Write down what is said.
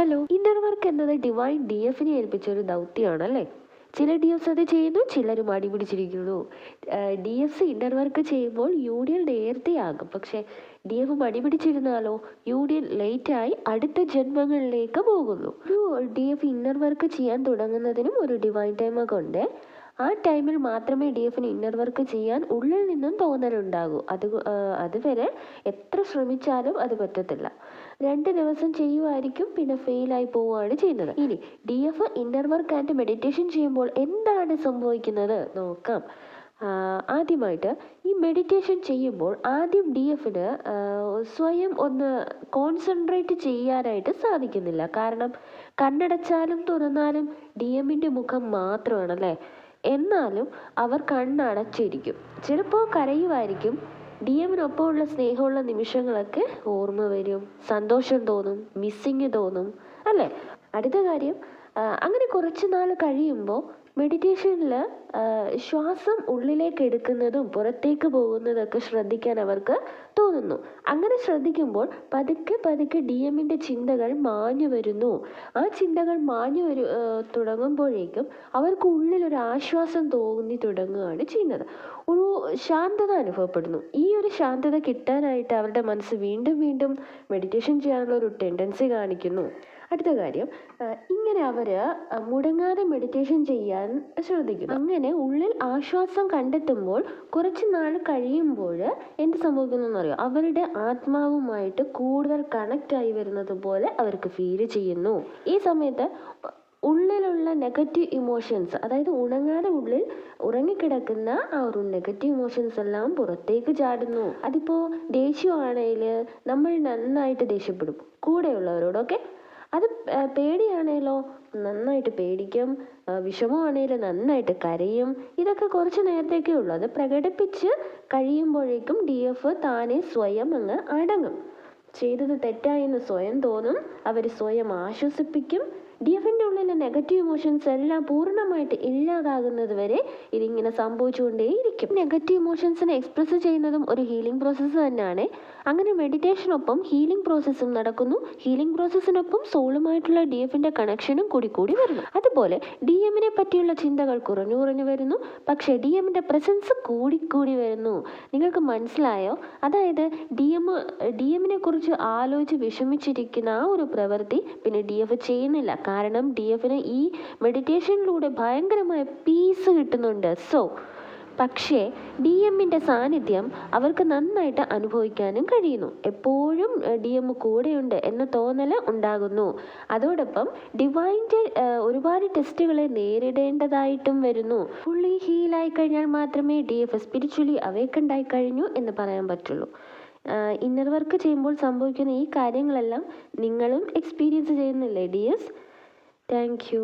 Hello, inner work എന്നത് divine DFനെ ഏൽപ്പിച്ച ഒരു ദൗത്യമാണ് അല്ലേ? ചില DFs അത് ചെയ്യുന്നു, ചിലർ മടി പിടിച്ചിരിക്കുന്നു. DFs ഇന്നർ വർക്ക് ചെയ്യുമ്പോൾ യൂണിയൻ നേരത്തെയാകും. പക്ഷേ DF മടി പിടിച്ചിരുന്നാലോ യൂണിയൻ ലേറ്റായി അടുത്ത ജന്മങ്ങളിലേക്ക് പോകുന്നു. ഒരു DF ഇന്നർ വർക്ക് ചെയ്യാൻ തുടങ്ങുന്നതിനും ഒരു ഡിവൈൻ ടൈമൊക്കെ ഉണ്ട്. ആ ടൈമിൽ മാത്രമേ DFന് ഇന്നർ വർക്ക് ചെയ്യാൻ ഉള്ളിൽ നിന്നും തോന്നലുണ്ടാകൂ. അതുവരെ എത്ര ശ്രമിച്ചാലും അത് പറ്റത്തില്ല. 2 ദിവസം ചെയ്യുമായിരിക്കും, പിന്നെ ഫെയിലായി പോവുകയാണ് ചെയ്യുന്നത്. ഇനി DF inner work and meditation ചെയ്യുമ്പോൾ എന്താണ് സംഭവിക്കുന്നത് നോക്കാം. ആദ്യമായിട്ട് ഈ മെഡിറ്റേഷൻ ചെയ്യുമ്പോൾ ആദ്യം DFന് സ്വയം ഒന്ന് കോൺസെൻട്രേറ്റ് ചെയ്യാനായിട്ട് സാധിക്കുന്നില്ല. കാരണം കണ്ണടച്ചാലും തുറന്നാലും DMൻ്റെ മുഖം മാത്രമാണല്ലേ. എന്നാലും അവർ കണ്ണടച്ചിരിക്കും. ചിലപ്പോൾ കരയുമായിരിക്കും. DMനൊപ്പമുള്ള സ്നേഹമുള്ള നിമിഷങ്ങളൊക്കെ ഓർമ്മ വരും, സന്തോഷം തോന്നും, മിസ്സിങ് തോന്നും അല്ലേ. അടുത്ത കാര്യം, അങ്ങനെ കുറച്ച് നാൾ കഴിയുമ്പോൾ മെഡിറ്റേഷനിൽ ശ്വാസം ഉള്ളിലേക്ക് എടുക്കുന്നതും പുറത്തേക്ക് പോകുന്നതൊക്കെ ശ്രദ്ധിക്കാൻ അവർക്ക് തോന്നുന്നു. അങ്ങനെ ശ്രദ്ധിക്കുമ്പോൾ പതുക്കെ പതുക്കെ DMൻ്റെ ചിന്തകൾ മാഞ്ഞു വരുന്നു. ആ ചിന്തകൾ തുടങ്ങുമ്പോഴേക്കും അവർക്ക് ഉള്ളിലൊരു ആശ്വാസം തോന്നി തുടങ്ങുകയാണ് ചെയ്യുന്നത്. ഒരു ശാന്തത അനുഭവപ്പെടുന്നു. ഈ ഒരു ശാന്തത കിട്ടാനായിട്ട് അവരുടെ മനസ്സ് വീണ്ടും വീണ്ടും മെഡിറ്റേഷൻ ചെയ്യാനുള്ള ഒരു ടെൻഡൻസി കാണിക്കുന്നു. അടുത്ത കാര്യം, ഇങ്ങനെ അവർ മുടങ്ങാതെ മെഡിറ്റേഷൻ ചെയ്യാൻ ശ്രദ്ധിക്കുന്നു. അങ്ങനെ ഉള്ളിൽ ആശ്വാസം കണ്ടെത്തുമ്പോൾ കുറച്ച് നാൾ കഴിയുമ്പോൾ എന്ത് സംഭവിക്കുന്നു അറിയോ? അവരുടെ ആത്മാവുമായിട്ട് കൂടുതൽ കണക്റ്റായി വരുന്നത് പോലെ അവർക്ക് ഫീൽ ചെയ്യുന്നു. ഈ സമയത്ത് ഉള്ളിലുള്ള നെഗറ്റീവ് ഇമോഷൻസ്, അതായത് ഉണങ്ങാതെ ഉള്ളിൽ ഉറങ്ങിക്കിടക്കുന്ന ആ ഒരു നെഗറ്റീവ് ഇമോഷൻസ് എല്ലാം പുറത്തേക്ക് ചാടുന്നു. അതിപ്പോൾ ദേഷ്യമാണെങ്കിൽ നമ്മൾ നന്നായിട്ട് ദേഷ്യപ്പെടും കൂടെയുള്ളവരോടൊക്കെ. അത് പേടിയാണേലോ നന്നായിട്ട് പേടിക്കും, വിഷമമാണേലും നന്നായിട്ട് കരയും. ഇതൊക്കെ കുറച്ച് നേരത്തേക്കേ ഉള്ളൂ. അത് പ്രകടിപ്പിച്ച് കഴിയുമ്പോഴേക്കും DF താനെ സ്വയം അങ്ങ് അടങ്ങും. ചെയ്തത് തെറ്റായെന്ന് സ്വയം തോന്നും. അവർ സ്വയം ആശ്വസിപ്പിക്കും. DFൻ്റെ ഉള്ളിലെ നെഗറ്റീവ് ഇമോഷൻസ് എല്ലാം പൂർണ്ണമായിട്ട് ഇല്ലാതാകുന്നത് വരെ ഇതിങ്ങനെ സംഭവിച്ചുകൊണ്ടേയിരിക്കും. നെഗറ്റീവ് ഇമോഷൻസിനെ എക്സ്പ്രസ് ചെയ്യുന്നതും ഒരു ഹീലിംഗ് പ്രോസസ്സ് തന്നെയാണ്. അങ്ങനെ മെഡിറ്റേഷനൊപ്പം ഹീലിംഗ് പ്രോസസ്സും നടക്കുന്നു. ഹീലിംഗ് പ്രോസസ്സിനൊപ്പം സോളുമായിട്ടുള്ള DFൻ്റെ കണക്ഷനും കൂടി വരുന്നു. അതുപോലെ DMനെ പറ്റിയുള്ള ചിന്തകൾ കുറഞ്ഞു വരുന്നു. പക്ഷേ DMൻ്റെ പ്രസൻസ് കൂടി വരുന്നു. നിങ്ങൾക്ക് മനസ്സിലായോ? അതായത് DMനെ കുറിച്ച് ആലോചിച്ച് വിഷമിച്ചിരിക്കുന്ന ആ ഒരു പ്രവൃത്തി പിന്നെ DF ചെയ്യുന്നില്ല. കാരണം DFന് ഈ മെഡിറ്റേഷനിലൂടെ ഭയങ്കരമായ പീസ് കിട്ടുന്നുണ്ട്. പക്ഷേ DMൻ്റെ സാന്നിധ്യം അവർക്ക് നന്നായിട്ട് അനുഭവിക്കാനും കഴിയുന്നു. എപ്പോഴും DM കൂടെയുണ്ട് എന്ന തോന്നൽ ഉണ്ടാകുന്നു. അതോടൊപ്പം ഡിവൈൻ്റെ ഒരുപാട് ടെസ്റ്റുകളെ നേരിടേണ്ടതായിട്ടും വരുന്നു. ഫുള്ളി ഹീലായി കഴിഞ്ഞാൽ മാത്രമേ DF സ്പിരിച്വലി അവേക്കൻഡ് ആയി കഴിഞ്ഞു എന്ന് പറയാൻ പറ്റുള്ളൂ. ഇന്നർ വർക്ക് ചെയ്യുമ്പോൾ സംഭവിക്കുന്ന ഈ കാര്യങ്ങളെല്ലാം നിങ്ങളും എക്സ്പീരിയൻസ് ചെയ്യുന്നില്ലേ DS? Thank you.